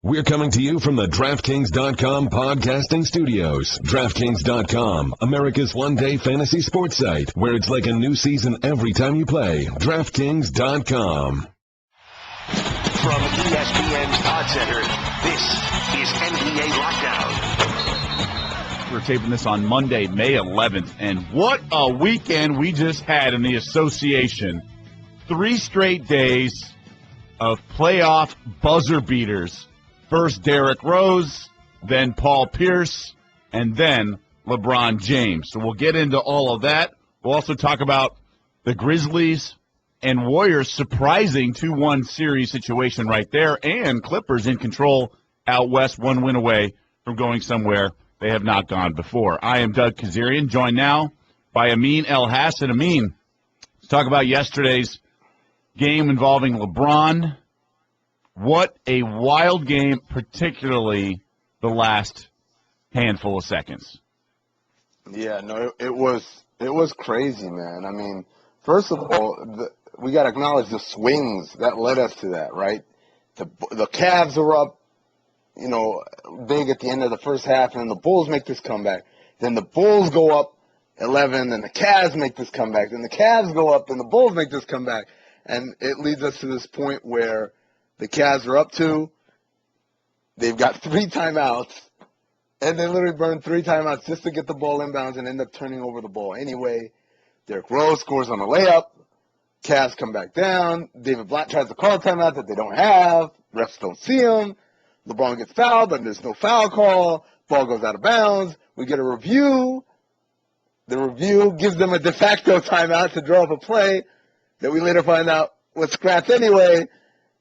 We're coming to you from the DraftKings.com podcasting studios. DraftKings.com, America's one-day fantasy sports site, where it's like a new season every time you play. DraftKings.com. From ESPN's Pod Center, this is NBA Lockdown. We're taping this on Monday, May 11th, and what a weekend we just had in the association. 3 straight days of playoff buzzer beaters. First Derrick Rose, then Paul Pierce, and then LeBron James. So we'll get into all of that. We'll also talk about the Grizzlies and Warriors surprising 2-1 series situation right there, and Clippers in control out west, 1 win away from going somewhere they have not gone before. I am Doug Kezirian, joined now by Amin Elhassan. Amin, let's talk about yesterday's game involving LeBron. What a wild game, particularly the last handful of seconds. Yeah, no, it was crazy, man. I mean, first of all, we got to acknowledge the swings that led us to that, right? The Cavs are up, big at the end of the first half, and then the Bulls make this comeback. Then the Bulls go up 11, and the Cavs make this comeback. Then the Cavs go up, and the Bulls make this comeback. And it leads us to this point where the Cavs are up 2. They've got 3 timeouts, and they literally burn 3 timeouts just to get the ball inbounds and end up turning over the ball anyway. Derrick Rose scores on a layup. Cavs come back down. David Blatt tries to call a timeout that they don't have. Refs don't see him. LeBron gets fouled, but there's no foul call. Ball goes out of bounds. We get a review. The review gives them a de facto timeout to draw up a play that we later find out was scrapped anyway.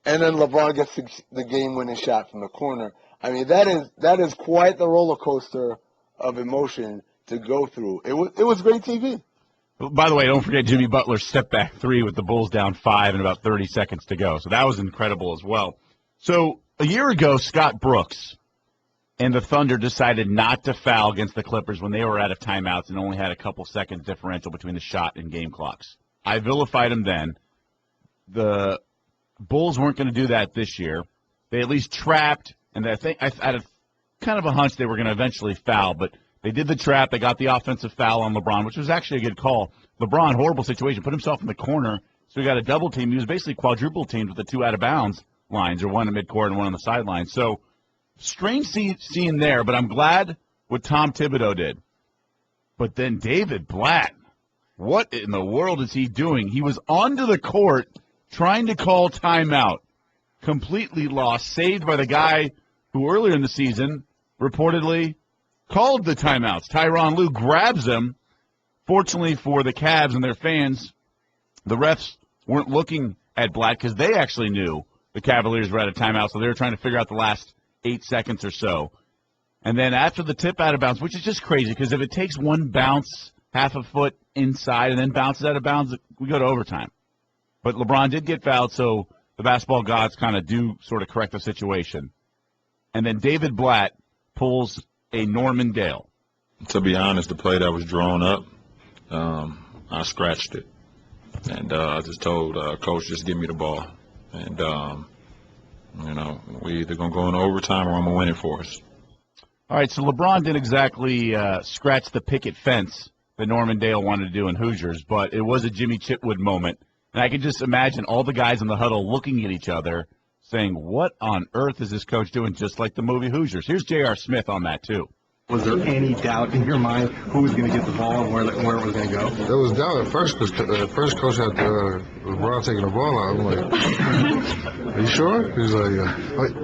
And then LeBron gets the game-winning shot from the corner. I mean, that is quite the roller coaster of emotion to go through. It was great TV. By the way, don't forget Jimmy Butler's step-back 3 with the Bulls down 5 and about 30 seconds to go. So that was incredible as well. So a year ago, Scott Brooks and the Thunder decided not to foul against the Clippers when they were out of timeouts and only had a couple seconds differential between the shot and game clocks. I vilified him then. The Bulls weren't going to do that this year. They at least trapped, and I had kind of a hunch they were going to eventually foul, but they did the trap. They got the offensive foul on LeBron, which was actually a good call. LeBron, horrible situation, put himself in the corner, so he got a double team. He was basically quadruple teamed with the 2 out-of-bounds lines, or 1 at midcourt and 1 on the sideline. So strange scene there, but I'm glad what Tom Thibodeau did. But then David Blatt, what in the world is he doing? He was onto the court trying to call timeout, completely lost, saved by the guy who earlier in the season reportedly called the timeouts. Tyronn Lue grabs him. Fortunately for the Cavs and their fans, the refs weren't looking at Blatt because they actually knew the Cavaliers were out of timeout, so they were trying to figure out the last 8 seconds or so. And then after the tip out of bounds, which is just crazy because if it takes one bounce, half a foot inside, and then bounces out of bounds, we go to overtime. But LeBron did get fouled, so the basketball gods kind of do sort of correct the situation. And then David Blatt pulls a Norman Dale. To be honest, the play that was drawn up, I scratched it. And I just told Coach, just give me the ball. And, we either going to go into overtime or I'm going to win it for us. All right, so LeBron didn't exactly scratch the picket fence that Norman Dale wanted to do in Hoosiers, but it was a Jimmy Chitwood moment. And I can just imagine all the guys in the huddle looking at each other saying, what on earth is this coach doing, just like the movie Hoosiers? Here's J.R. Smith on that, too. Was there any doubt in your mind who was going to get the ball and where it was going to go? There was doubt at first because the first coach had LeBron taking the ball out. I'm like, are you sure? He's like,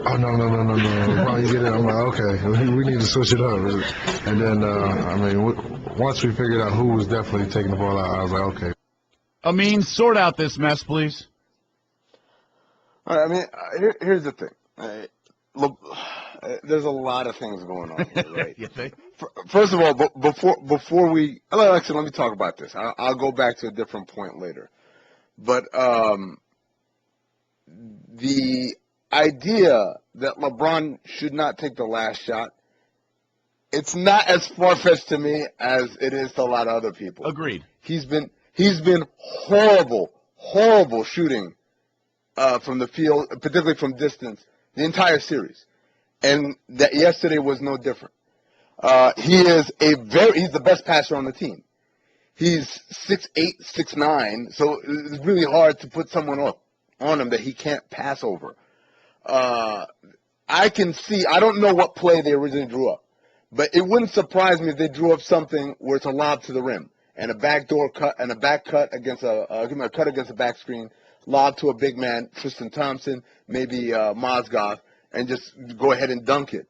oh, no. LeBron, you get it. I'm like, okay, we need to switch it up. And then, once we figured out who was definitely taking the ball out, I was like, okay. Sort out this mess, please. All right, here's the thing. There's a lot of things going on here, right? You think? First of all, before we – actually, let me talk about this. I'll go back to a different point later. But the idea that LeBron should not take the last shot, it's not as far-fetched to me as it is to a lot of other people. Agreed. He's been horrible shooting from the field, particularly from distance, the entire series. And that yesterday was no different. He's the best passer on the team. He's 6'8", 6'9", so it's really hard to put someone on him that he can't pass over. I don't know what play they originally drew up, but it wouldn't surprise me if they drew up something where it's a lob to the rim and a backdoor cut and a back cut against a cut against a back screen, lob to a big man, Tristan Thompson, maybe Mozgov, and just go ahead and dunk it.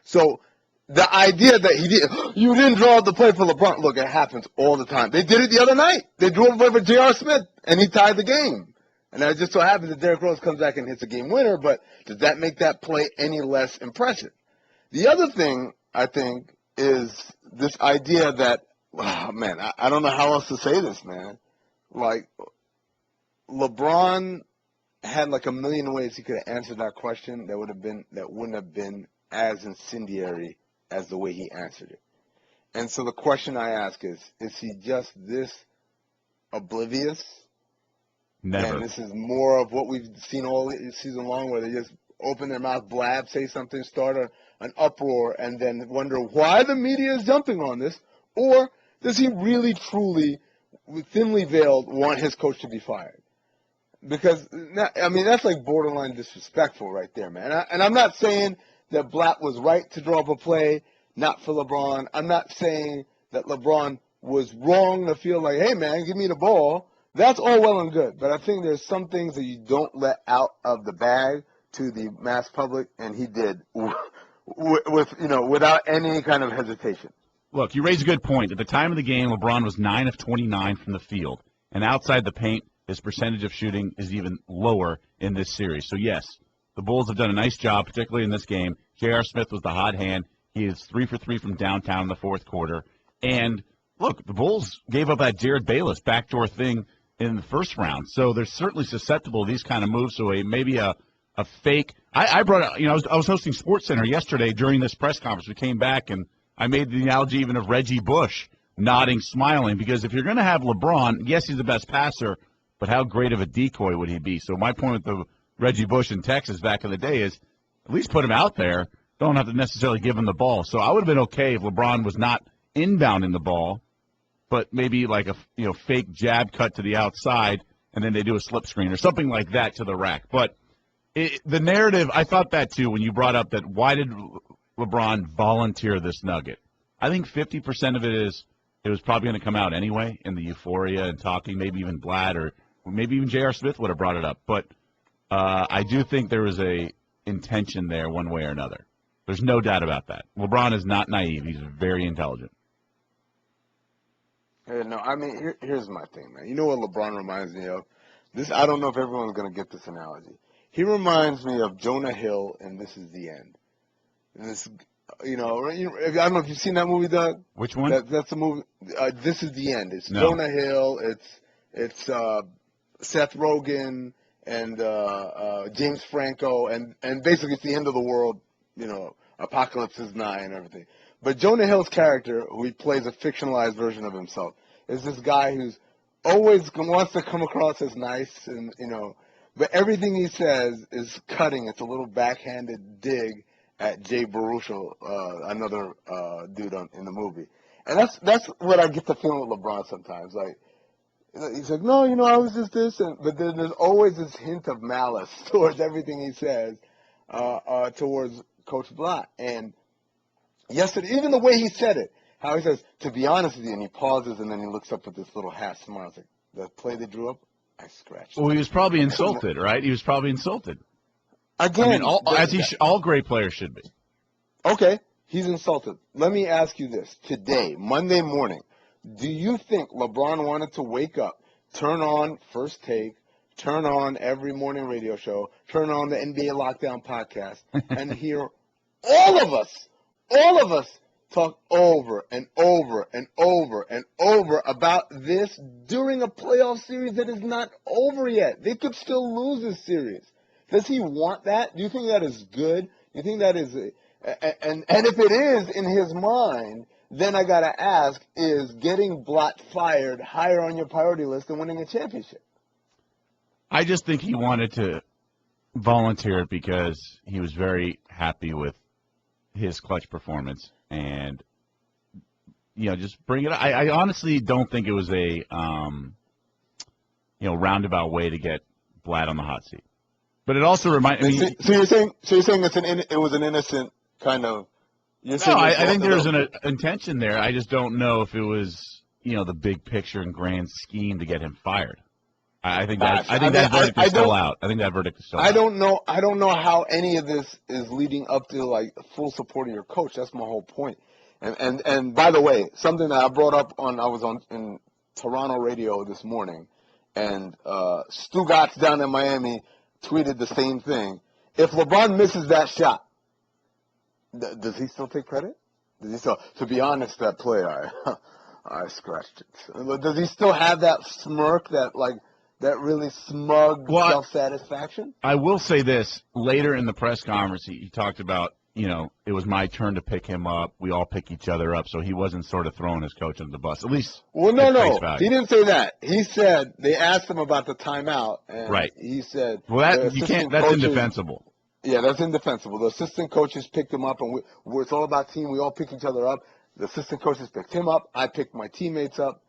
So the idea that you didn't draw up the play for LeBron, look, it happens all the time. They did it the other night. They drew up a play for J.R. Smith, and he tied the game. And it just so happens that Derrick Rose comes back and hits a game winner, but does that make that play any less impressive? The other thing, I think, is this idea that, I don't know how else to say this, man. Like, LeBron had like a million ways he could have answered that question that wouldn't have been as incendiary as the way he answered it. And so the question I ask is he just this oblivious? Never. And this is more of what we've seen all season long, where they just open their mouth, blab, say something, start an uproar, and then wonder why the media is jumping on this? Or does he really, truly, thinly veiled, want his coach to be fired? Because, that's like borderline disrespectful right there, man. And I'm not saying that Blatt was right to draw up a play, not for LeBron. I'm not saying that LeBron was wrong to feel like, hey, man, give me the ball. That's all well and good. But I think there's some things that you don't let out of the bag to the mass public, and he did without any kind of hesitation. Look, you raise a good point. At the time of the game, LeBron was 9 of 29 from the field. And outside the paint, his percentage of shooting is even lower in this series. So, yes, the Bulls have done a nice job, particularly in this game. J.R. Smith was the hot hand. He is 3 for 3 from downtown in the fourth quarter. And, look, the Bulls gave up that Jared Bayless backdoor thing in the first round. So they're certainly susceptible to these kind of moves. So maybe a fake. I brought up, I was hosting SportsCenter yesterday during this press conference. We came back, and I made the analogy even of Reggie Bush nodding, smiling, because if you're going to have LeBron, yes, he's the best passer, but how great of a decoy would he be? So my point with the Reggie Bush in Texas back in the day is at least put him out there. Don't have to necessarily give him the ball. So I would have been okay if LeBron was not inbounding the ball, but maybe like a fake jab cut to the outside, and then they do a slip screen or something like that to the rack. But the narrative, I thought that too when you brought up that why did LeBron volunteer this nugget? I think 50% of it is it was probably going to come out anyway in the euphoria and talking, maybe even Blatt or maybe even J.R. Smith would have brought it up. But I do think there was a intention there one way or another. There's no doubt about that. LeBron is not naive. He's very intelligent. Here's my thing, man. You know what LeBron reminds me of? I don't know if everyone's going to get this analogy. He reminds me of Jonah Hill in This Is the End. And this, I don't know if you've seen that movie, Doug. Which one? That's the movie. This Is the End. It's No. Jonah Hill. It's Seth Rogen and James Franco, and basically it's the end of the world. Apocalypse is nigh and everything. But Jonah Hill's character, who he plays a fictionalized version of himself, is this guy who's always wants to come across as nice and but everything he says is cutting. It's a little backhanded dig at Jay Baruchel, another dude in the movie. And that's what I get the feeling with LeBron sometimes. Like, he's like, no, I was just this. But then there's always this hint of malice towards everything he says towards Coach Blatt. And yesterday, even the way he said it, how he says, to be honest with you, and he pauses and then he looks up with this little half smile. It's like, the play they drew up, I scratched. Well, he was probably insulted, right? He was probably insulted. Again, all great players should be. Okay, he's insulted. Let me ask you this. Today, Monday morning, do you think LeBron wanted to wake up, turn on First Take, turn on every morning radio show, turn on the NBA Lockdown podcast, and hear all of us talk over and over and over and over about this during a playoff series that is not over yet? They could still lose this series. Does he want that? Do you think that is good? Do you think that is and if it is in his mind, then I got to ask, is getting Blatt fired higher on your priority list than winning a championship? I just think he wanted to volunteered because he was very happy with his clutch performance, and just bring it up. I honestly don't think it was a roundabout way to get Blatt on the hot seat. But it also reminded me. So you're saying it was an innocent kind of. No, I think there's an intention there. I just don't know if it was the big picture and grand scheme to get him fired. I think that verdict is still out. I think that verdict is still out. I don't know how any of this is leading up to like full support of your coach. That's my whole point. And by the way, something that I brought up I was in Toronto radio this morning, and Stu Gatz down in Miami tweeted the same thing. If LeBron misses that shot, does he still take credit? Does he still? To be honest, that play I scratched it. Does he still have that smirk, that really smug self-satisfaction? I will say this. Later in the press conference, he talked about, it was my turn to pick him up. We all pick each other up, so he wasn't sort of throwing his coach under the bus. At least, well, no. He didn't say that. He said they asked him about the timeout, and right. He said, "Well, that's indefensible." Yeah, that's indefensible. The assistant coaches picked him up, and it's all about team. We all pick each other up. The assistant coaches picked him up. I picked my teammates up.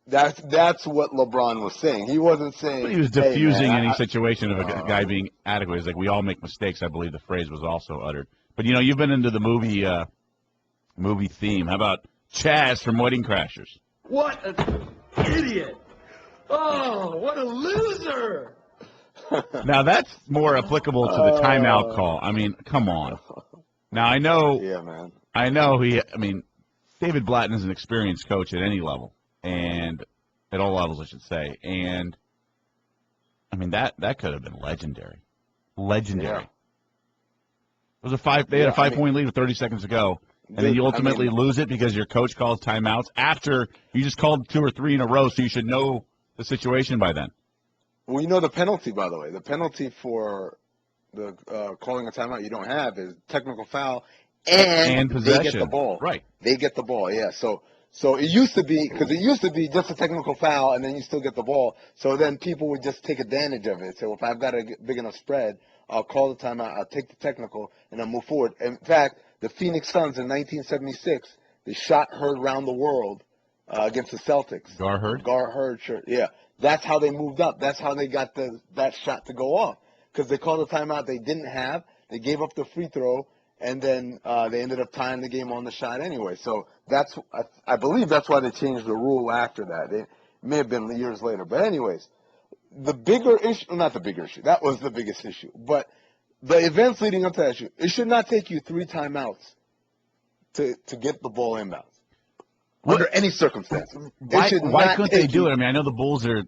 That's what LeBron was saying. He wasn't saying. But he was diffusing any situation of a guy being adequate. It's like we all make mistakes. I believe the phrase was also uttered. But you've been into the movie theme. How about Chaz from Wedding Crashers? What an idiot! Oh, what a loser! Now that's more applicable to the timeout call. I mean, come on. Now I know. Yeah, man. I know David Blatt is an experienced coach at any level. And at all levels, I should say. And, I mean, that could have been legendary. Legendary. Yeah. It was they had a 5-point lead with 30 seconds to go. And then you ultimately lose it because your coach calls timeouts after you just called 2 or 3 in a row, so you should know the situation by then. Well, you know the penalty, by the way. The penalty for the calling a timeout you don't have is technical foul and possession. They get the ball. Right. They get the ball, yeah. So it used to be just a technical foul, and then you still get the ball. So then people would just take advantage of it. So if I've got a big enough spread, I'll call the timeout, I'll take the technical, and I'll move forward. In fact, the Phoenix Suns in 1976, they shot heard around the world against the Celtics. Gar Heard shirt, yeah. That's how they moved up. That's how they got that shot to go off. Because they called a timeout they didn't have. They gave up the free throw. And then they ended up tying the game on the shot anyway. So I believe that's why they changed the rule after that. It may have been years later. But anyways, the bigger issue, not the bigger issue, that was the biggest issue. But the events leading up to that issue, it should not take you 3 timeouts to get the ball inbounds. Under any circumstances. Why couldn't they do it? I mean, I know the Bulls are,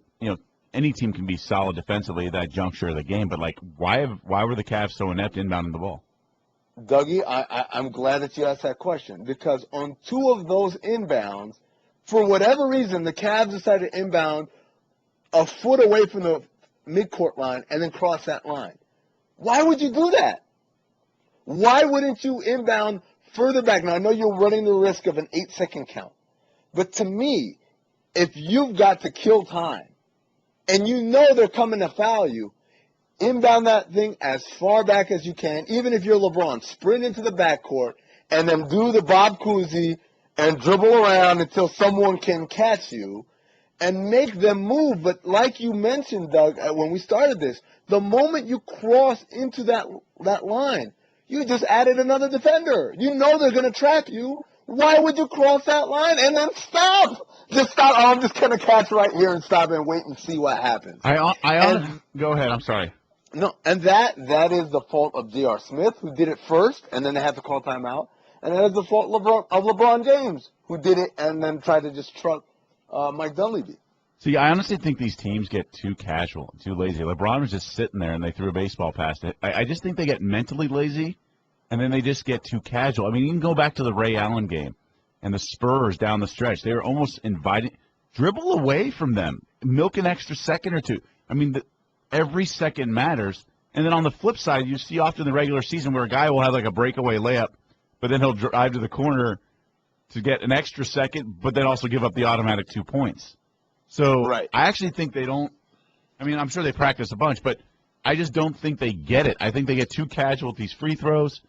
any team can be solid defensively at that juncture of the game. But, why were the Cavs so inept inbounding the ball? Dougie, I'm glad that you asked that question because on 2 of those inbounds, for whatever reason, the Cavs decided to inbound a foot away from the midcourt line and then cross that line. Why would you do that? Why wouldn't you inbound further back? Now, I know you're running the risk of an 8-second count, but to me, if you've got to kill time and you know they're coming to foul you, inbound that thing as far back as you can, even if you're LeBron. Sprint into the backcourt and then do the Bob Cousy and dribble around until someone can catch you and make them move. But like you mentioned, Doug, when we started this, the moment you cross into that line, you just added another defender. You know they're going to trap you. Why would you cross that line and then stop? Just stop. Oh, I'm just going to catch right here and stop and wait and see what happens. Go ahead. I'm sorry. No, and that is the fault of J.R. Smith, who did it first, and then they had to call timeout. And that is the fault of LeBron James, who did it and then tried to just truck Mike Dunleavy. See, I honestly think these teams get too casual, too lazy. LeBron was just sitting there, and they threw a baseball past it. I just think they get mentally lazy, and then they just get too casual. I mean, you can go back to the Ray Allen game and the Spurs down the stretch. They were almost inviting – dribble away from them. Milk an extra second or two. I mean, every second matters. And then on the flip side, you see often in the regular season where a guy will have like a breakaway layup, but then he'll drive to the corner to get an extra second, but then also give up the automatic 2 points. So right. I actually think they don't – I mean, I'm sure they practice a bunch, but I just don't think they get it. I think they get too casual with these free throws.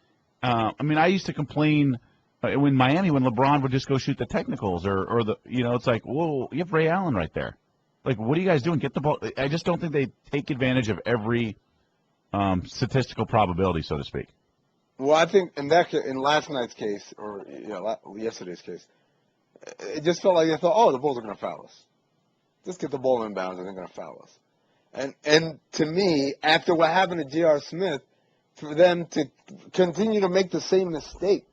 I used to complain when LeBron would just go shoot the technicals or the, it's like, whoa, you have Ray Allen right there. Like, what are you guys doing? Get the ball. I just don't think they take advantage of every statistical probability, so to speak. Well, I think in last night's case, or yesterday's case, it just felt like they thought, oh, the Bulls are going to foul us. Just get the ball inbounds and they're going to foul us. And to me, after what happened to J.R. Smith, for them to continue to make the same mistake.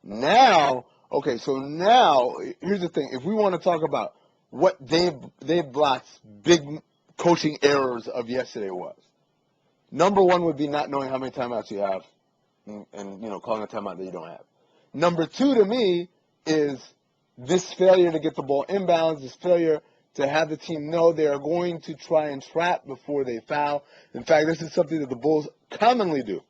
Now, here's the thing. If we want to talk about what Dave Blatt's big coaching errors of yesterday was, number one would be not knowing how many timeouts you have and calling a timeout that you don't have. Number two to me is this failure to get the ball inbounds, this failure to have the team know they are going to try and trap before they foul. In fact, this is something that the Bulls commonly do.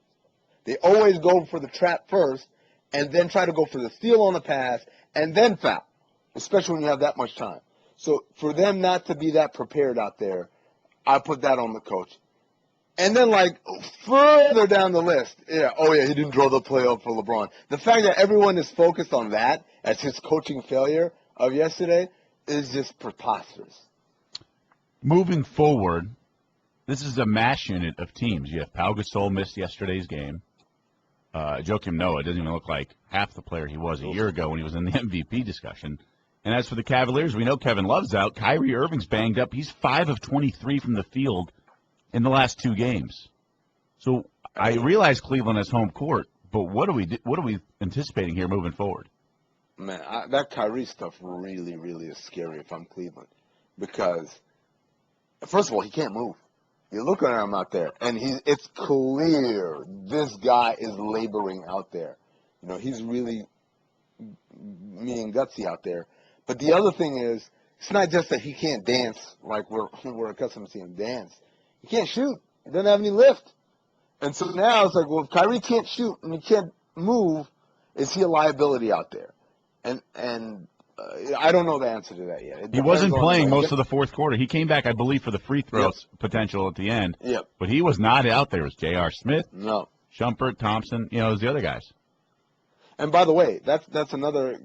They always go for the trap first and then try to go for the steal on the pass and then foul, especially when you have that much time. So for them not to be that prepared out there, I put that on the coach. And then, further down the list, he didn't draw the play up for LeBron. The fact that everyone is focused on that as his coaching failure of yesterday is just preposterous. Moving forward, this is a mash unit of teams. You have Pau Gasol missed yesterday's game. Joakim Noah doesn't even look like half the player he was a year ago when he was in the MVP discussion. And as for the Cavaliers, we know Kevin Love's out. Kyrie Irving's banged up. He's 5 of 23 from the field in the last 2 games. So I realize Cleveland has home court, but what are we anticipating here moving forward? Man, that Kyrie stuff really, really is scary if I'm Cleveland. Because, first of all, he can't move. You're looking at him out there, and it's clear this guy is laboring out there. He's really being gutsy out there. But the other thing is, it's not just that he can't dance like we're accustomed to seeing him dance. He can't shoot. He doesn't have any lift. And so now it's like, well, if Kyrie can't shoot and he can't move, is he a liability out there? And I don't know the answer to that yet. He wasn't playing most of the fourth quarter. He came back, I believe, for the free throws potential at the end. Yep. But he was not out there. It was J.R. Smith, no, Shumpert, Thompson. It was the other guys. And by the way, that's another.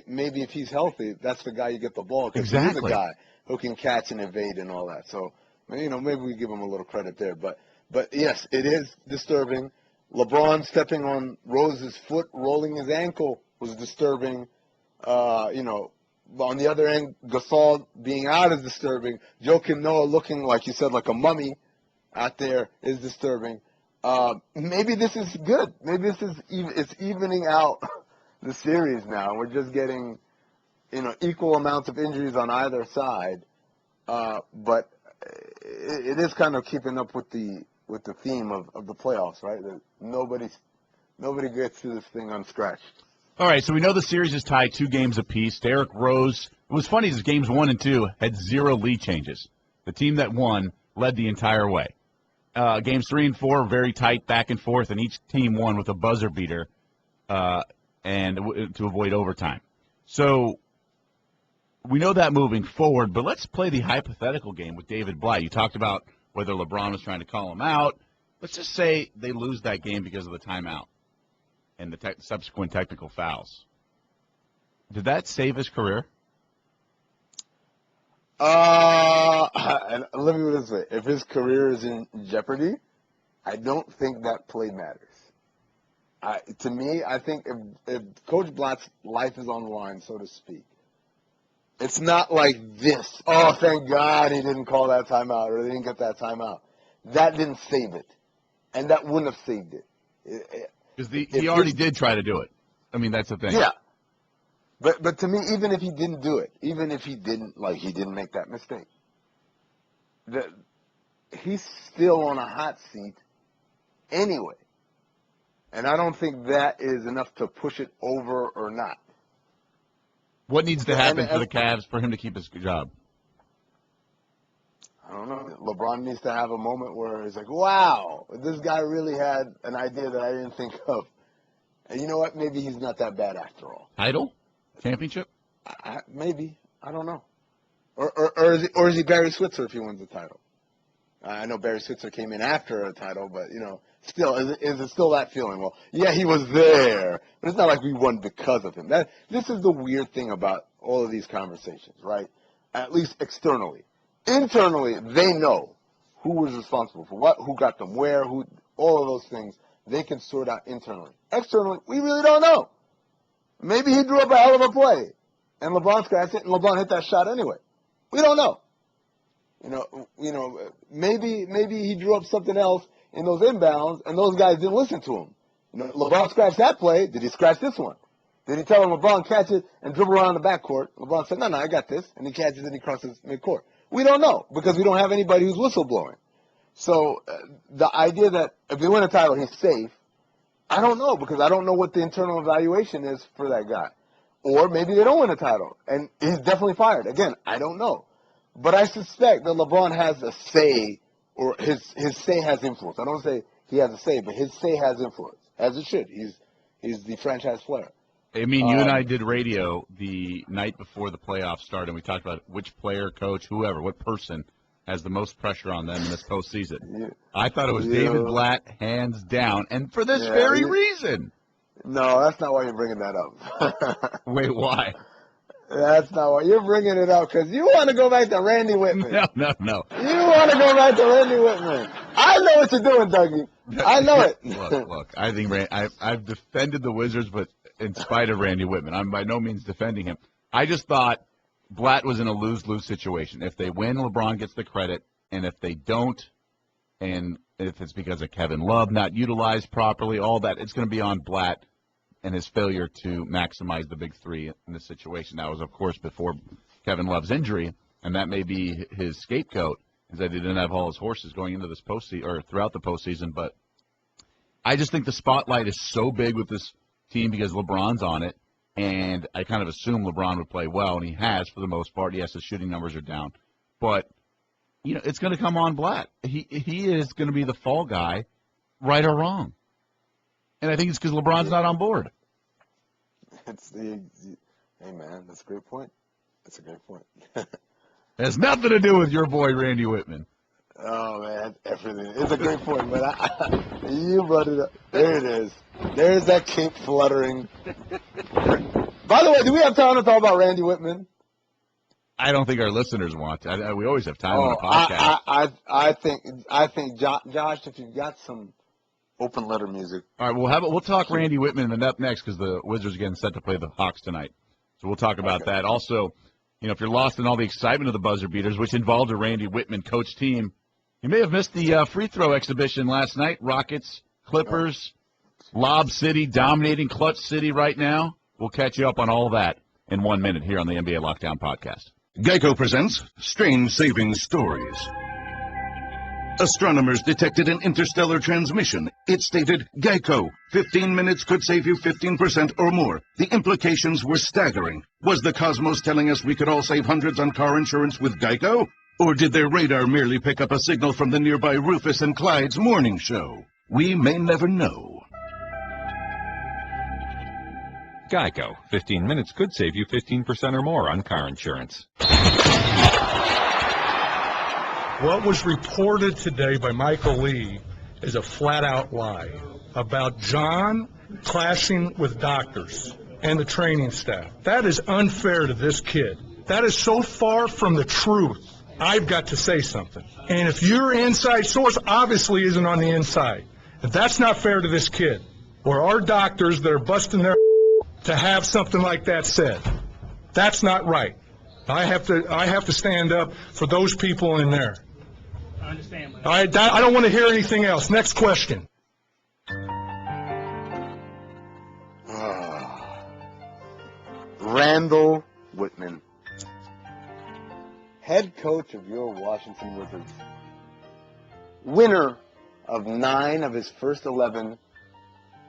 Maybe if he's healthy, that's the guy you get the ball because he's the guy who can catch and evade and all that. So maybe we give him a little credit there. But yes, it is disturbing. LeBron stepping on Rose's foot, rolling his ankle was disturbing. On the other end, Gasol being out is disturbing. Joakim Noah looking, like you said, like a mummy out there is disturbing. Maybe this is good. Maybe it's evening out the series now. We're just getting, equal amounts of injuries on either side. But it is kind of keeping up with the theme of the playoffs, right? That nobody gets through this thing unscratched. All right, so we know the series is tied 2 games apiece. Derrick Rose, it was funny, is games 1 and 2 had 0 lead changes. The team that won led the entire way. Games 3 and 4 very tight, back and forth, and each team won with a buzzer beater and to avoid overtime. So we know that moving forward, but let's play the hypothetical game with David Blatt. You talked about whether LeBron was trying to call him out. Let's just say they lose that game because of the timeout and the subsequent technical fouls. Did that save his career? And let me put it this way. If his career is in jeopardy, I don't think that play matters. To me, I think if Coach Blatt's life is on the line, so to speak, it's not like this. Oh, thank God he didn't call that timeout or they didn't get that timeout. That didn't save it. And that wouldn't have saved it. Because he already did try to do it. I mean, that's the thing. Yeah. But to me, even if he didn't do it, even if he didn't make that mistake, he's still on a hot seat anyway. And I don't think that is enough to push it over or not. What needs to happen for the Cavs for him to keep his job? I don't know. LeBron needs to have a moment where he's like, wow, this guy really had an idea that I didn't think of. And you know what? Maybe he's not that bad after all. Title? Championship? Maybe. I don't know. Or is he Barry Switzer if he wins the title? I know Barry Switzer came in after a title, but, still, is it still that feeling? Well, yeah, he was there, but it's not like we won because of him. This is the weird thing about all of these conversations, right? At least externally. Internally, they know who was responsible for what, who got them where, all of those things. They can sort out internally. Externally, we really don't know. Maybe he drew up a hell of a play, and LeBron scratched it, and LeBron hit that shot anyway. We don't know. Maybe he drew up something else in those inbounds, and those guys didn't listen to him. LeBron scratched that play. Did he scratch this one? Did he tell him LeBron catch it and dribble around the backcourt? LeBron said, no, I got this, and he catches it and he crosses midcourt. We don't know because we don't have anybody who's whistleblowing. So the idea that if they win a title, he's safe, I don't know because I don't know what the internal evaluation is for that guy. Or maybe they don't win a title, and he's definitely fired. Again, I don't know. But I suspect that LeBron has a say, or his say has influence. I don't say he has a say, but his say has influence, as it should. He's the franchise player. I mean, you and I did radio the night before the playoffs started, and we talked about which player, coach, whoever, what person has the most pressure on them in this postseason. Yeah. I thought it was David Blatt, hands down, and for this very reason. No, that's not why you're bringing that up. Wait, why? That's not why. You're bringing it up because you want to go back to Randy Whitman. No. You want to go back to Randy Whitman. I know what you're doing, Dougie. I know it. Look, I think I've defended the Wizards, but in spite of Randy Whitman, I'm by no means defending him. I just thought Blatt was in a lose-lose situation. If they win, LeBron gets the credit, and if they don't, and if it's because of Kevin Love not utilized properly, all that, it's going to be on Blatt and his failure to maximize the big three in this situation. That was, of course, before Kevin Love's injury, and that may be his scapegoat, is that he didn't have all his horses going into this postseason or throughout the postseason. But I just think the spotlight is so big with this team because LeBron's on it, and I kind of assume LeBron would play well, and he has for the most part. Yes, his shooting numbers are down, but it's going to come on Blatt. He is going to be the fall guy, right or wrong. And I think it's because LeBron's not on board. Hey, man, that's a great point. That's a great point. It has nothing to do with your boy, Randy Whitman. Oh, man, everything. It's a great point, but you brought it up. There it is. There's that cape fluttering. By the way, do we have time to talk about Randy Whitman? I don't think our listeners want to. We always have time on a podcast. I think, Josh, if you've got some open letter music. All right, we'll talk Randy Whitman and up next because the Wizards are getting set to play the Hawks tonight. So we'll talk about that. Also, if you're lost in all the excitement of the buzzer beaters, which involved a Randy Whitman coach team, you may have missed the free throw exhibition last night. Rockets, Clippers, Lob City dominating Clutch City right now. We'll catch you up on all that in 1 minute here on the NBA Lockdown Podcast. Geico presents Strange Saving Stories. Astronomers detected an interstellar transmission. It stated, Geico, 15 minutes could save you 15% or more. The implications were staggering. Was the cosmos telling us we could all save hundreds on car insurance with Geico? Or did their radar merely pick up a signal from the nearby Rufus and Clyde's morning show? We may never know. Geico, 15 minutes could save you 15% or more on car insurance. What was reported today by Michael Lee is a flat-out lie about John clashing with doctors and the training staff. That is unfair to this kid. That is so far from the truth. I've got to say something. And if your inside source obviously isn't on the inside, if that's not fair to this kid, or our doctors that are busting their to have something like that said, that's not right. I have to stand up for those people in there. I understand. I don't want to hear anything else. Next question. Randall Whitman, head coach of your Washington Wizards, winner of 9 of his first 11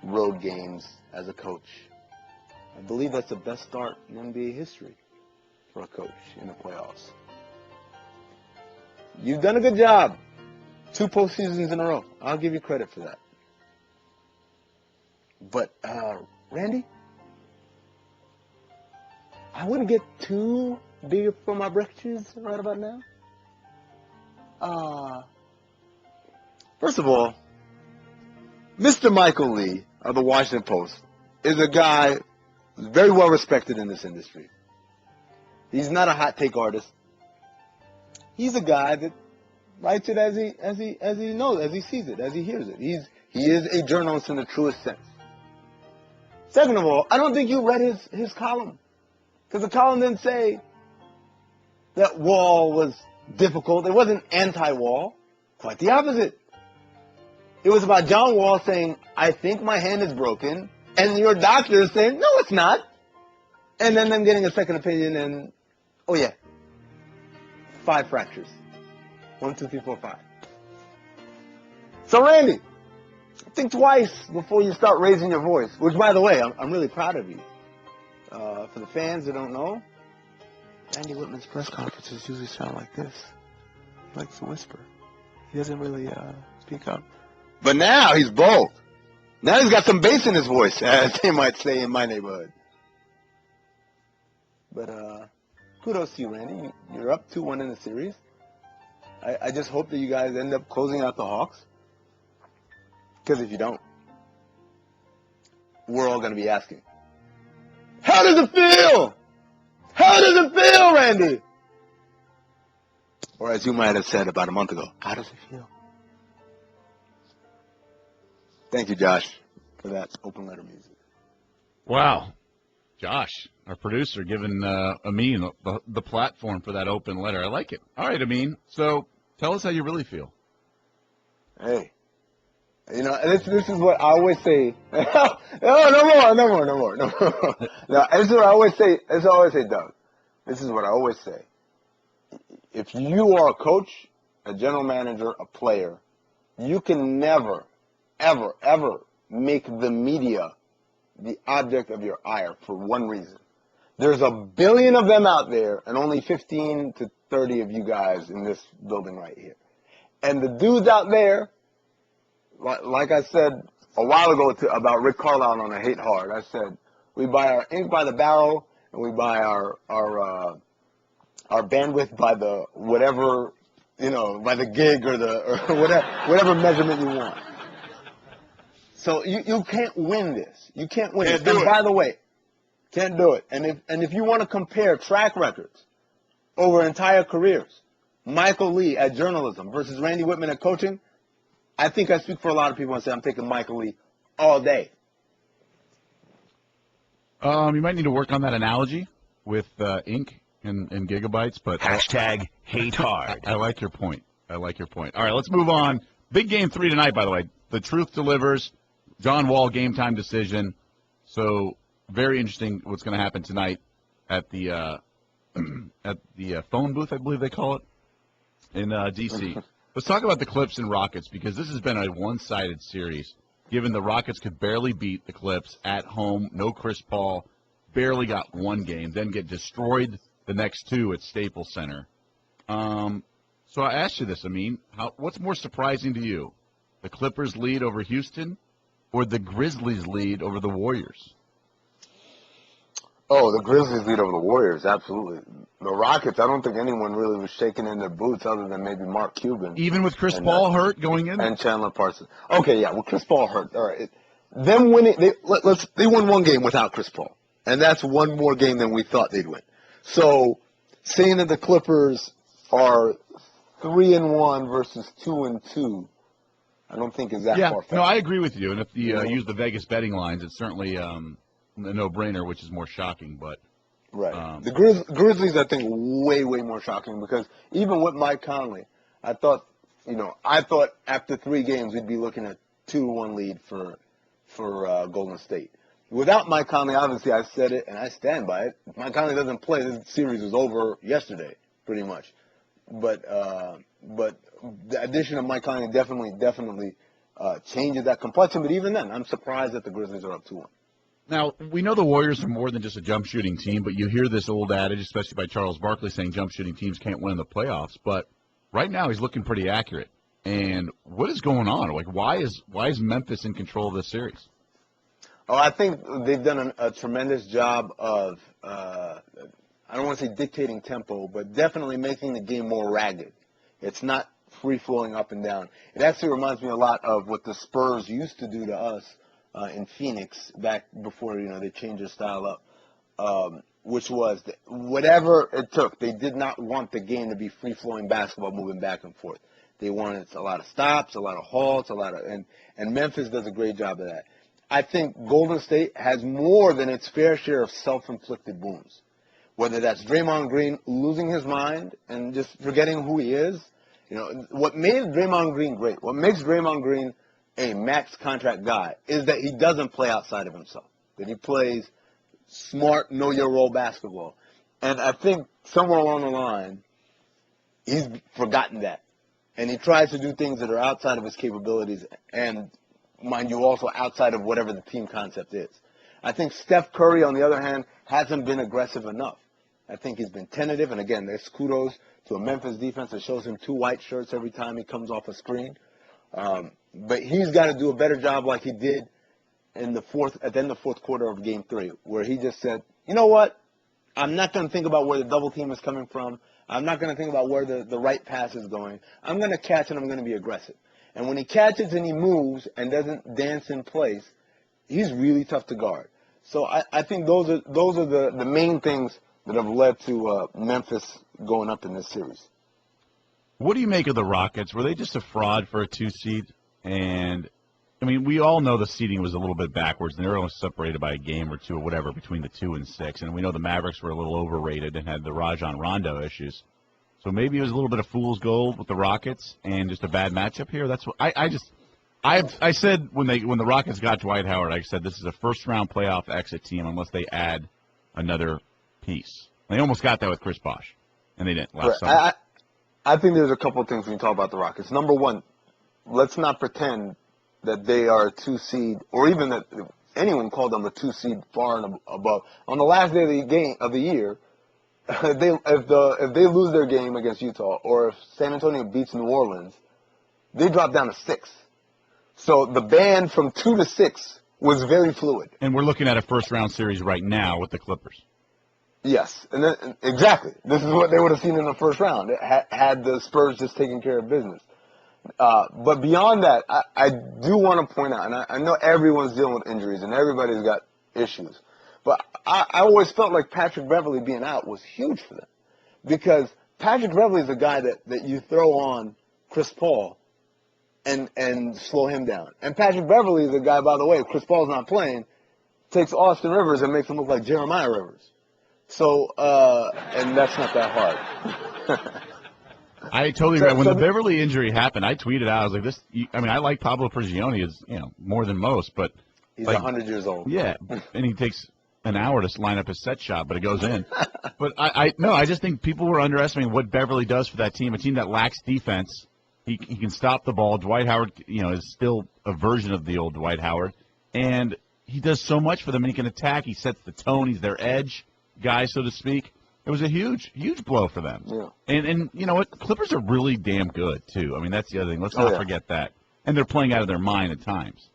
road games as a coach. I believe that's the best start in NBA history for a coach in the playoffs. You've done a good job. 2 postseasons in a row. I'll give you credit for that. But, Randy, I wouldn't get too big for my britches right about now. First of all, Mr. Michael Lee of the Washington Post is a guy who's very well respected in this industry. He's not a hot take artist. He's a guy that writes it as he knows, as he sees it, as he hears it. He is a journalist in the truest sense. Second of all, I don't think you read his column, because the column didn't say that Wall was difficult. It wasn't anti-Wall. Quite the opposite. It was about John Wall saying, I think my hand is broken, and your doctor is saying, no, it's not. And then them getting a second opinion, and, oh yeah, 5 fractures. 1, 2, 3, 4, 5. So Randy, think twice before you start raising your voice, which, by the way, I'm really proud of you. For the fans that don't know, Randy Whitman's press conferences usually sound like this. He likes to whisper. He doesn't really speak up. But now he's bold. Now he's got some bass in his voice, as they might say in my neighborhood. But kudos to you, Randy. You're up 2-1 in the series. I just hope that you guys end up closing out the Hawks. Because if you don't, we're all going to be asking, how does it feel? How does it feel, Randy? Or as you might have said about a month ago, how does it feel? Thank you, Josh, for that open letter music. Wow. Josh, our producer, giving Amin the platform for that open letter. I like it. All right, Amin. So tell us how you really feel. Hey. You know, this is what I always say. No more. No, this is what I always say. This is what I always say, Doug. This is what I always say. If you are a coach, a general manager, a player, you can never, ever, ever make the media the object of your ire for one reason. There's a billion of them out there, and only 15 to 30 of you guys in this building right here. And the dudes out there, like I said a while ago about Rick Carlisle on a Hate Hard, I said we buy our ink by the barrel and we buy our bandwidth by the whatever, by the gig or whatever measurement you want. So you can't win this. You can't win it. And by the way, can't do it. And if you want to compare track records over entire careers, Michael Lee at journalism versus Randy Whitman at coaching, I think I speak for a lot of people and say I'm taking Michael Lee all day. You might need to work on that analogy with ink and gigabytes, but Hashtag hate hard. I like your point. All right, let's move on. Big game 3 tonight, by the way. The truth delivers. John Wall game time decision. So very interesting what's going to happen tonight at the phone booth, I believe they call it, in D.C. Let's talk about the Clips and Rockets, because this has been a one-sided series, given the Rockets could barely beat the Clips at home. No Chris Paul, barely got one game, then get destroyed the next 2 at Staples Center. So I asked you this, Amin. What's more surprising to you, the Clippers lead over Houston or the Grizzlies lead over the Warriors? Oh, the Grizzlies lead over the Warriors, absolutely. The Rockets, I don't think anyone really was shaking in their boots other than maybe Mark Cuban. Even with Chris Paul hurt going in? And Chandler Parsons. Okay, yeah, with Chris Paul hurt. All right. Them winning, they won one game without Chris Paul. And that's one more game than we thought they'd win. So saying that the Clippers are 3-1 versus 2-2, I don't think is that far-fetched. No, I agree with you. And if you use the Vegas betting lines, it's certainly a no-brainer, which is more shocking. But right. The Grizzlies, I think, way, way more shocking, because even with Mike Conley, I thought after 3 games we'd be looking at 2-1 lead for Golden State. Without Mike Conley, obviously, I said it and I stand by it. If Mike Conley doesn't play, this series is over yesterday, pretty much. But the addition of Mike Conley definitely changes that complexion. But even then, I'm surprised that the Grizzlies are up 2-1. Now, we know the Warriors are more than just a jump-shooting team, but you hear this old adage, especially by Charles Barkley, saying jump-shooting teams can't win in the playoffs. But right now he's looking pretty accurate. And what is going on? Like, why is Memphis in control of this series? Oh, I think they've done a tremendous job of, I don't want to say dictating tempo, but definitely making the game more ragged. It's not free-flowing up and down. It actually reminds me a lot of what the Spurs used to do to us in Phoenix back before, they changed their style up, which was whatever it took. They did not want the game to be free-flowing basketball moving back and forth. They wanted a lot of stops, a lot of halts, and Memphis does a great job of that. I think Golden State has more than its fair share of self-inflicted wounds. Whether that's Draymond Green losing his mind and just forgetting who he is. What made Draymond Green great, what makes Draymond Green a max contract guy is that he doesn't play outside of himself, that he plays smart, know-your-role basketball. And I think somewhere along the line, he's forgotten that. And he tries to do things that are outside of his capabilities and, mind you, also outside of whatever the team concept is. I think Steph Curry, on the other hand, hasn't been aggressive enough. I think he's been tentative, and again, there's kudos to a Memphis defense that shows him 2 white shirts every time he comes off a screen. But he's got to do a better job like he did at the end of the fourth quarter of Game 3, where he just said, you know what? I'm not going to think about where the double team is coming from. I'm not going to think about where the right pass is going. I'm going to catch and I'm going to be aggressive. And when he catches and he moves and doesn't dance in place, he's really tough to guard. So I think those are the main things that have led to Memphis going up in this series. What do you make of the Rockets? Were they just a fraud for a 2 seed? And, I mean, we all know the seeding was a little bit backwards, and they were only separated by a game or 2 or whatever between the 2 and 6. And we know the Mavericks were a little overrated and had the Rajon Rondo issues. So maybe it was a little bit of fool's gold with the Rockets and just a bad matchup here. That's what I said when the Rockets got Dwight Howard. I said this is a first-round playoff exit team unless they add another piece. They almost got that with Chris Bosh, and they didn't last summer. I think there's a couple of things when you talk about the Rockets. Number one, let's not pretend that they are a 2 seed, or even that anyone called them a 2 seed far and above. On the last day of the year, if they lose their game against Utah, or if San Antonio beats New Orleans, they drop down to 6. So the band from 2 to 6 was very fluid. And we're looking at a first-round series right now with the Clippers. Yes, and exactly. This is what they would have seen in the first round had the Spurs just taken care of business. But beyond that, I do want to point out, and I know everyone's dealing with injuries and everybody's got issues, but I always felt like Patrick Beverley being out was huge for them, because Patrick Beverley is a guy that you throw on Chris Paul and slow him down. And Patrick Beverley is a guy, by the way, if Chris Paul's not playing, takes Austin Rivers and makes him look like Jeremiah Rivers. So, and that's not that hard. I totally agree. When the Beverly injury happened, I tweeted out, I was like, I like Pablo Prigioni as, more than most, but he's 100 years old. Yeah, and he takes an hour to line up his set shot, but it goes in. But I just think people were underestimating what Beverly does for that team, a team that lacks defense. He can stop the ball. Dwight Howard, is still a version of the old Dwight Howard, and he does so much for them. And he can attack. He sets the tone. He's their edge guy, so to speak. It was a huge, huge blow for them. Yeah. And you know what? The Clippers are really damn good, too. I mean, that's the other thing. Let's not forget that. And they're playing out of their mind at times.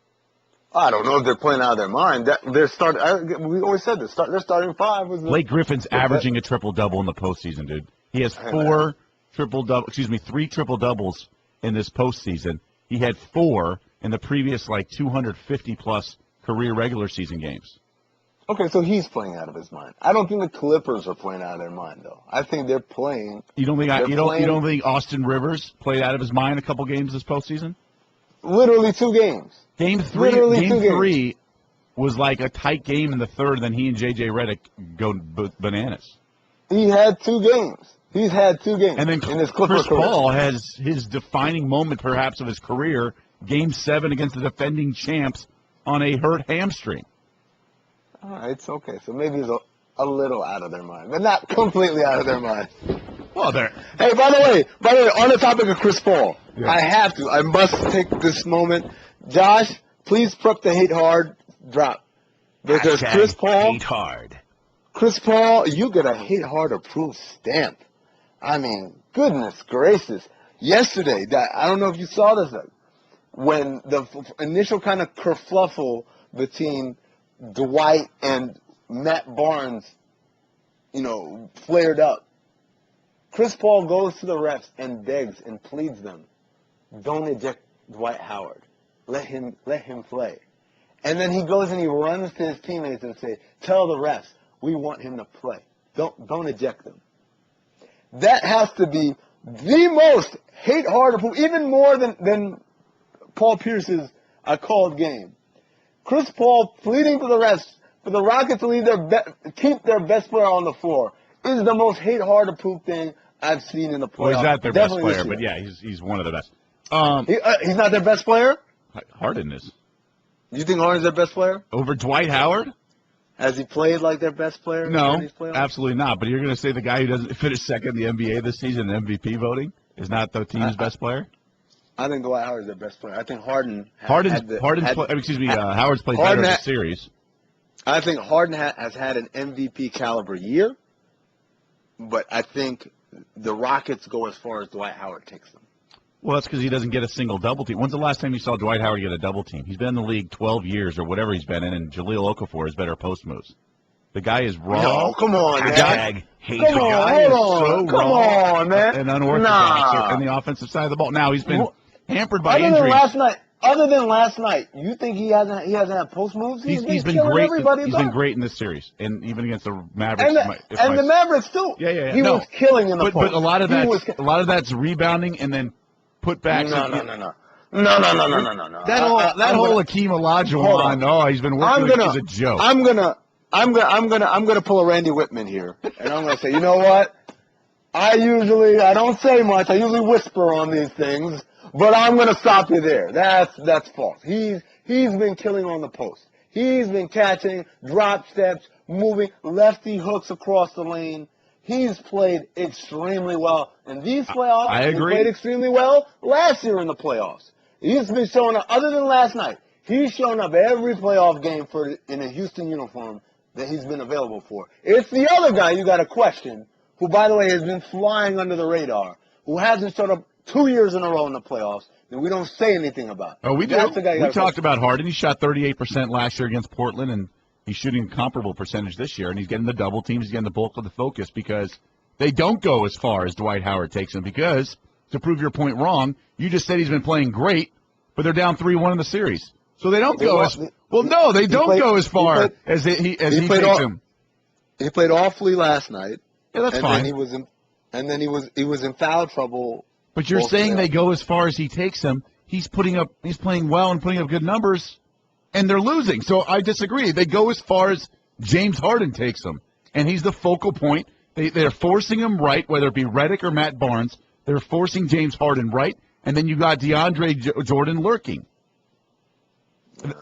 I don't know if they're playing out of their mind. We always said this. Their starting 5 was Blake Griffin's averaging a triple-double in the postseason, dude. He has 3 triple-doubles in this postseason. He had 4 in the previous, 250-plus career regular season games. Okay, so he's playing out of his mind. I don't think the Clippers are playing out of their mind, though. I think they're playing. You don't think Austin Rivers played out of his mind a couple games this postseason? Literally 2 games. Game 3 was like a tight game in the third, then he and J.J. Redick go bananas. He had 2 games. He's had 2 games. And then in his Clippers Chris Paul has his defining moment, perhaps, of his career, Game 7 against the defending champs on a hurt hamstring. All right, it's okay. So maybe he's a little out of their mind, but not completely out of their mind. Well, there. Hey, by the way, on the topic of Chris Paul, yeah. I must take this moment. Josh, please prep the hate hard drop. Because Chris Paul, hate hard. Chris Paul, you get a hate hard approved stamp. I mean, goodness gracious. Yesterday, I don't know if you saw this, when the initial kind of kerfluffle between Dwight and Matt Barnes, flared up. Chris Paul goes to the refs and begs and pleads them don't eject Dwight Howard. Let him play. And then he goes and he runs to his teammates and say, tell the refs, we want him to play. Don't eject him. That has to be the most hate-hard, even more than Paul Pierce's called game. Chris Paul pleading to the refs for the Rockets to keep their best player on the floor is the most hate-hard approved thing I've seen in the playoffs. Well, he's not their best Definitely player, but yeah, he's one of the best. He's not their best player? Harden is. You think Harden's their best player? Over Dwight Howard? Has he played like their best player? No, absolutely not. But you're going to say the guy who doesn't finish second in the NBA this season in MVP voting is not the team's best player? I think Dwight Howard's their best player. I think Howard's played better in the series. I think Harden has had an MVP caliber year, but I think the Rockets go as far as Dwight Howard takes them. Well, that's because he doesn't get a single double team. When's the last time you saw Dwight Howard get a double team? He's been in the league 12 years or whatever he's been in, and Jahlil Okafor has better post moves. The guy is raw. No, come on, Hashtag hate Come on, come on, man. And unorthodox in the offensive side of the ball. Now he's been hampered by injuries. Other than last night, you think he hasn't had post moves? He's been great. He's been great in this series, and even against the Mavericks. And the Mavericks too. Yeah. He was killing in the post. But a lot of that's rebounding and then put back. No. That whole Akeem Olajuwon. He's been working like he's a joke. I'm gonna pull a Randy Whitman here, and I'm gonna say, you know what? I don't say much. I usually whisper on these things. But I'm going to stop you there. That's false. He's been killing on the post. He's been catching, drop steps, moving, lefty hooks across the lane. He's played extremely well in these playoffs. I agree. He played extremely well last year in the playoffs. He's been showing up, other than last night, he's shown up every playoff game in a Houston uniform that he's been available for. It's the other guy you got to question, who, by the way, has been flying under the radar, who hasn't showed up 2 years in a row in the playoffs that we don't say anything about. Oh, we do. We talked about Harden. He shot 38% last year against Portland, and he's shooting comparable percentage this year, and he's getting the double teams. He's getting the bulk of the focus because they don't go as far as Dwight Howard takes him because, to prove your point wrong, you just said he's been playing great, but they're down 3-1 in the series. So they don't go as – well, no, they don't go as far as he takes him. He played awfully last night. Yeah, that's fine. Then he was in foul trouble. But you're saying they go as far as he takes them. He's playing well and putting up good numbers, and they're losing. So I disagree. They go as far as James Harden takes them, and he's the focal point. They're forcing him right, whether it be Redick or Matt Barnes. They're forcing James Harden right, and then you got DeAndre Jordan lurking.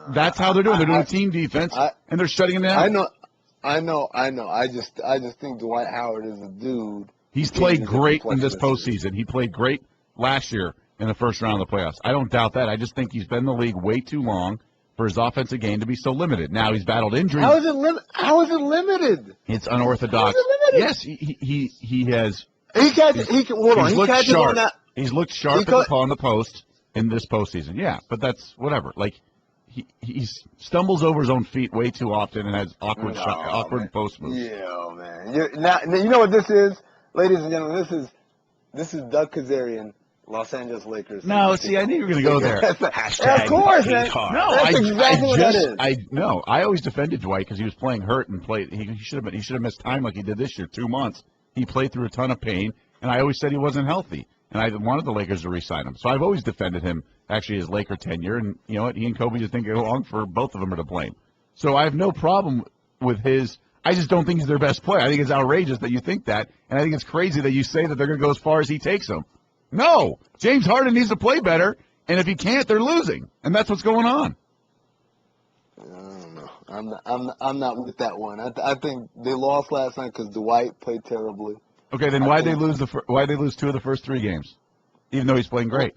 That's how they're doing. They're doing team defense, and they're shutting him down. I know. I just think Dwight Howard is a dude. He's played great in this postseason. He played great last year in the first round of the playoffs. I don't doubt that. I just think he's been in the league way too long for his offensive game to be so limited. Now he's battled injuries. How is it limited? It's unorthodox. Yes, he has. He's looked sharp on the post in this postseason. Yeah, but that's whatever. Like he stumbles over his own feet way too often and has awkward post moves. Yeah, man. You know what this is? Ladies and gentlemen, this is Doug Kezirian, Los Angeles Lakers. No, see, I knew you were going to go there. Hashtag of course, man. No, that's exactly what that is. I always defended Dwight because he was playing hurt and played. He should have missed time like he did this year, 2 months. He played through a ton of pain, and I always said he wasn't healthy. And I wanted the Lakers to re-sign him. So I've always defended him, actually, his Laker tenure. And you know what? He and Kobe just didn't get along, for both of them are to blame. So I have no problem with his. I just don't think he's their best player. I think it's outrageous that you think that, and I think it's crazy that you say that they're going to go as far as he takes them. No, James Harden needs to play better, and if he can't, they're losing, and that's what's going on. I don't know. I'm not with that one. I think they lost last night because Dwight played terribly. Okay, then why'd they lose 2 of the first 3 games, even though he's playing great?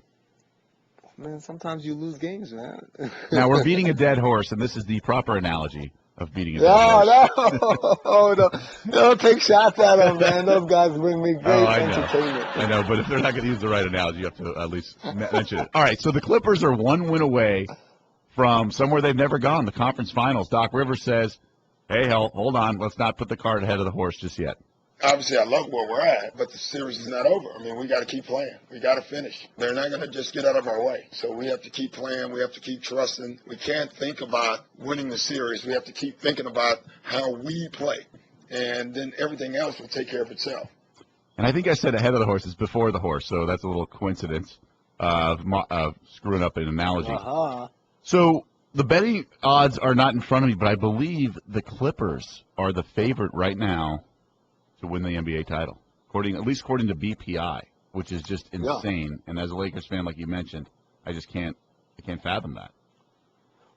Man, sometimes you lose games, man. Now we're beating a dead horse, and this is the proper analogy of beating a dead horse. No, don't take shots at them, man. Those guys bring me great entertainment. I know, but if they're not going to use the right analogy, you have to at least mention it. All right, so the Clippers are 1 win away from somewhere they've never gone, the conference finals. Doc Rivers says, hey, hold on, let's not put the cart ahead of the horse just yet. obviously I love where we're at, but the series is not over. I mean, we got to keep playing. We got to finish. They're not going to just get out of our way. So we have to keep playing. We have to keep trusting. We can't think about winning the series. We have to keep thinking about how we play, and then everything else will take care of itself. And I think I said ahead of the horse is before the horse, so that's a little coincidence of screwing up an analogy. Uh-huh. So the betting odds are not in front of me, but I believe the Clippers are the favorite right now to win the NBA title, at least according to BPI, which is just insane. And as a Lakers fan, like you mentioned, I can't fathom that.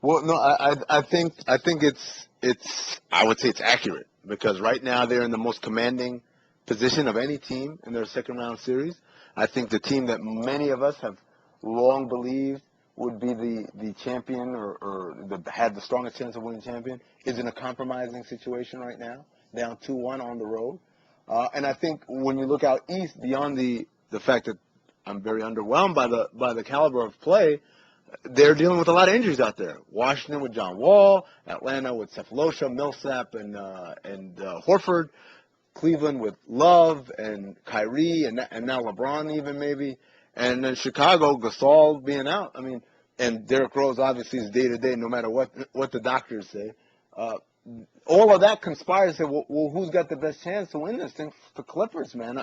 Well, no, I think it's I would say it's accurate, because right now they're in the most commanding position of any team in their second round series. I think the team that many of us have long believed would be the champion or had the strongest chance of winning champion is in a compromising situation right now, down 2-1 on the road. And I think when you look out east, beyond the fact that I'm very underwhelmed by the caliber of play, they're dealing with a lot of injuries out there. Washington with John Wall, Atlanta with Cephalosha, Millsap, and Horford, Cleveland with Love and Kyrie, and now LeBron even maybe, and then Chicago, Gasol being out. I mean, and Derrick Rose obviously is day to day, no matter what the doctors say. All of that conspires to say, well, who's got the best chance to win this thing? The Clippers, man.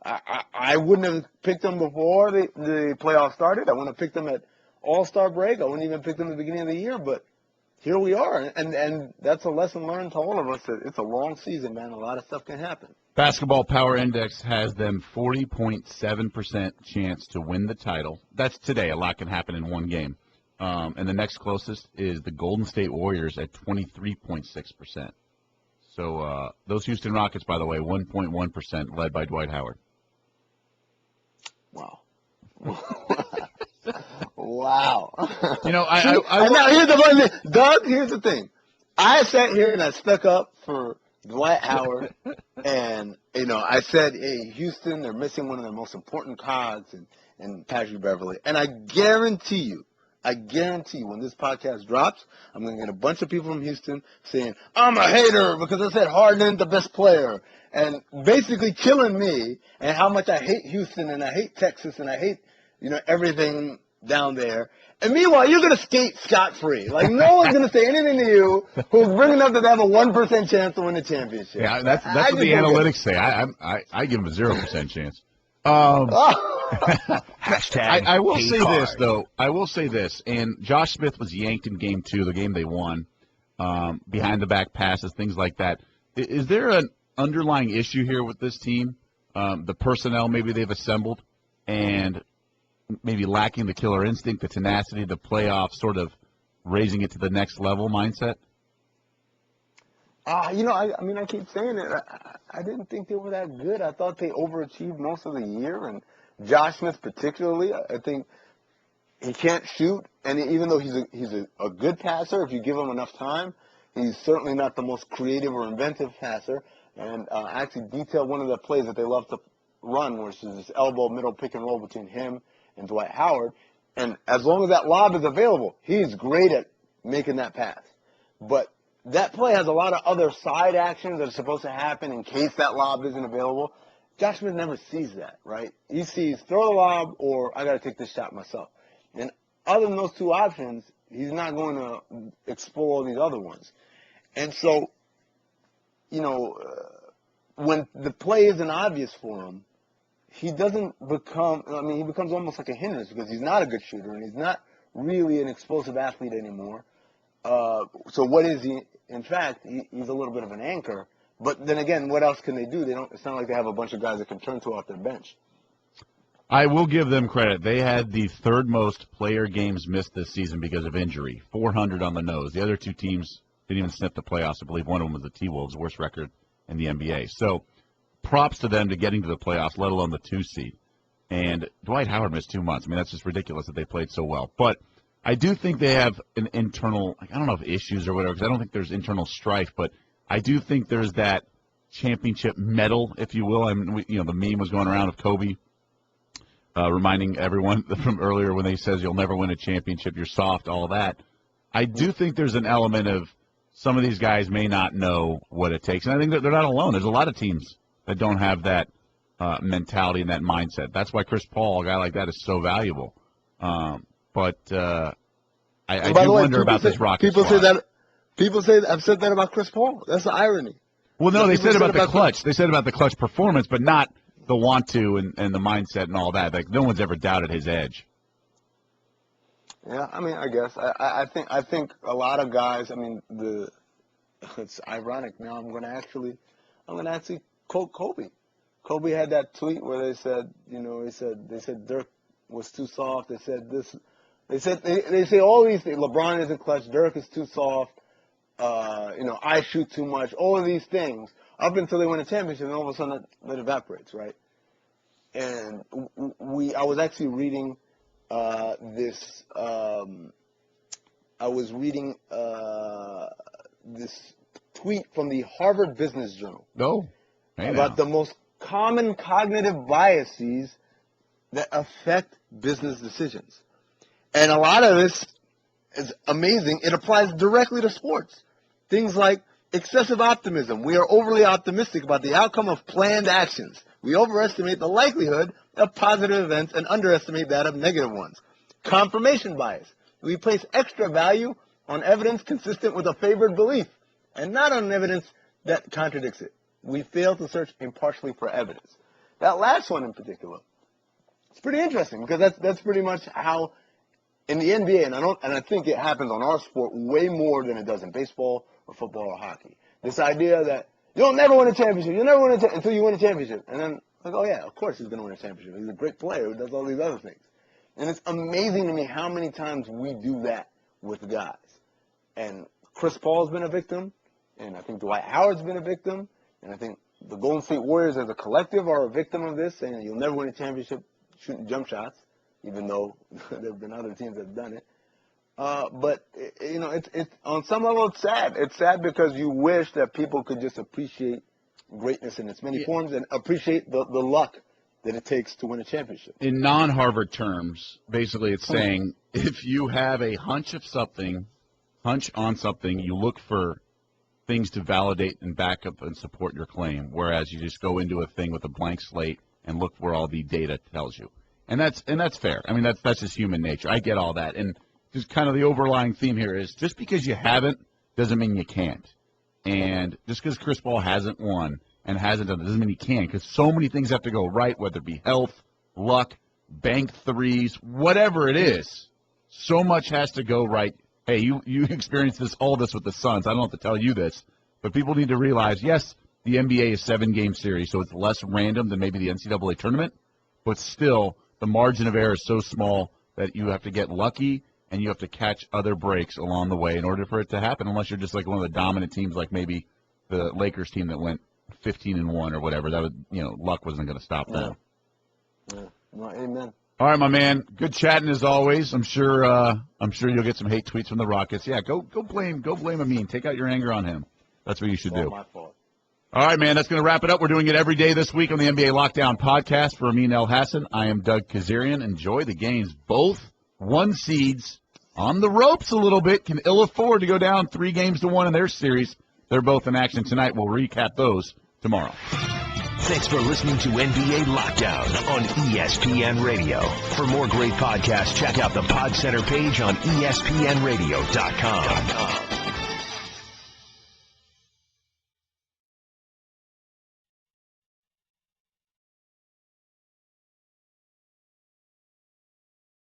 I wouldn't have picked them before the playoffs started. I wouldn't have picked them at All-Star break. I wouldn't even pick them at the beginning of the year, but here we are, and that's a lesson learned to all of us that it's a long season, man. A lot of stuff can happen. Basketball Power Index has them 40.7% chance to win the title. That's today. A lot can happen in one game. And the next closest is the Golden State Warriors at 23.6%. So those Houston Rockets, by the way, 1.1%, led by Dwight Howard. Wow. Wow. You know, now here's the funny thing. Doug, here's the thing. I sat here and I stuck up for Dwight Howard, and, you know, I said, hey, Houston, they're missing one of their most important cogs in Patrick Beverley. And I guarantee you, when this podcast drops, I'm going to get a bunch of people from Houston saying, I'm a hater because I said Harden isn't the best player, and basically killing me and how much I hate Houston and I hate Texas and I hate, you know, everything down there. And meanwhile, you're going to skate scot-free. Like, no one's going to say anything to you who's bringing up that they have a 1% chance to win the championship. Yeah, that's what the analytics say. I give them a 0% chance. Hashtag I will hate say hard. this, though. I will say this. And Josh Smith was yanked in Game 2, the game they won, behind-the-back passes, things like that. Is there an underlying issue here with this team? The personnel maybe they've assembled and maybe lacking the killer instinct, the tenacity, the playoff sort of raising it to the next level mindset? You know, I mean, I keep saying it. I didn't think they were that good. I thought they overachieved most of the year, and Josh Smith particularly. I think he can't shoot, and even though he's a good passer, if you give him enough time, he's certainly not the most creative or inventive passer. And I actually detailed one of the plays that they love to run, which is this elbow middle pick and roll between him and Dwight Howard. And as long as that lob is available, he's great at making that pass. But that play has a lot of other side actions that are supposed to happen in case that lob isn't available. Josh Smith never sees that, right? He sees throw the lob or I got to take this shot myself. And other than those two options, he's not going to explore these other ones. And so, you know, when the play isn't obvious for him, he doesn't become, I mean, he becomes almost like a hindrance because he's not a good shooter and he's not really an explosive athlete anymore. So what is he? In fact, he's a little bit of an anchor. But then again, what else can they do? It's not like they have a bunch of guys that can turn to off their bench. I will give them credit. They had the third most player games missed this season because of injury, 400 on the nose. The other two teams didn't even sniff the playoffs. I believe one of them was the T-Wolves, worst record in the NBA. So props to them to getting to the playoffs, let alone the 2 seed. And Dwight Howard missed 2 months. I mean, that's just ridiculous that they played so well. But I do think they have an internal, I don't know if issues or whatever, because I don't think there's internal strife, but I do think there's that championship medal, if you will. I mean, you know, the meme was going around of Kobe reminding everyone from earlier when he says you'll never win a championship, you're soft, all that. I do think there's an element of some of these guys may not know what it takes. And I think that they're not alone. There's a lot of teams that don't have that mentality and that mindset. That's why Chris Paul, a guy like that, is so valuable. I do wonder about this Rockets squad. People say I've said that about Chris Paul. That's the irony. Well, no, they said about the clutch. They said about the clutch performance, but not the want to and the mindset and all that. Like, no one's ever doubted his edge. Yeah, I mean, I guess I think a lot of guys. I mean, it's ironic now. I'm gonna actually quote Kobe. Kobe had that tweet where they said, they said Dirk was too soft. They said this. They say all these things. LeBron isn't clutch. Dirk is too soft. I shoot too much. All of these things up until they win a championship, and all of a sudden that evaporates, right? And I was actually reading this. I was reading this tweet from the Harvard Business Journal. About the most common cognitive biases that affect business decisions. And a lot of this is amazing. It applies directly to sports. Things like excessive optimism. We are overly optimistic about the outcome of planned actions. We overestimate the likelihood of positive events and underestimate that of negative ones. Confirmation bias. We place extra value on evidence consistent with a favored belief and not on evidence that contradicts it. We fail to search impartially for evidence. That last one in particular, it's pretty interesting because that's pretty much how in the NBA, and I think it happens on our sport way more than it does in baseball or football or hockey. This idea that you'll never win a championship, until you win a championship, and then like, oh yeah, of course he's going to win a championship. He's a great player who does all these other things, and it's amazing to me how many times we do that with guys. And Chris Paul's been a victim, and I think Dwight Howard's been a victim, and I think the Golden State Warriors as a collective are a victim of this, saying you'll never win a championship shooting jump shots, even though there have been other teams that have done it. But it's on some level it's sad. It's sad because you wish that people could just appreciate greatness in its many forms and appreciate the luck that it takes to win a championship. In non-Harvard terms, basically it's saying if you have a hunch on something, you look for things to validate and back up and support your claim, whereas you just go into a thing with a blank slate and look where all the data tells you. And that's fair. I mean, that's just human nature. I get all that. And just kind of the overlying theme here is just because you haven't doesn't mean you can't. And just because Chris Paul hasn't won and hasn't done it doesn't mean he can, because so many things have to go right, whether it be health, luck, bank threes, whatever it is. So much has to go right. Hey, you experienced all this with the Suns. I don't have to tell you this, but people need to realize, yes, the NBA is 7-game series, so it's less random than maybe the NCAA tournament, but still the margin of error is so small that you have to get lucky and you have to catch other breaks along the way in order for it to happen, unless you're just like one of the dominant teams like maybe the Lakers team that went 15-1 or whatever. That would, luck wasn't going to stop that. Yeah. Well, amen. All right, my man. Good chatting as always. I'm sure you'll get some hate tweets from the Rockets. Yeah, go blame Amin. Take out your anger on him. That's what you should do. My fault. All right, man. That's going to wrap it up. We're doing it every day this week on the NBA Lockdown podcast. For Amin Elhassan, I am Doug Kezirian. Enjoy the games. Both 1 seeds on the ropes a little bit can ill afford to go down 3-1 in their series. They're both in action tonight. We'll recap those tomorrow. Thanks for listening to NBA Lockdown on ESPN Radio. For more great podcasts, check out the Pod Center page on ESPNradio.com.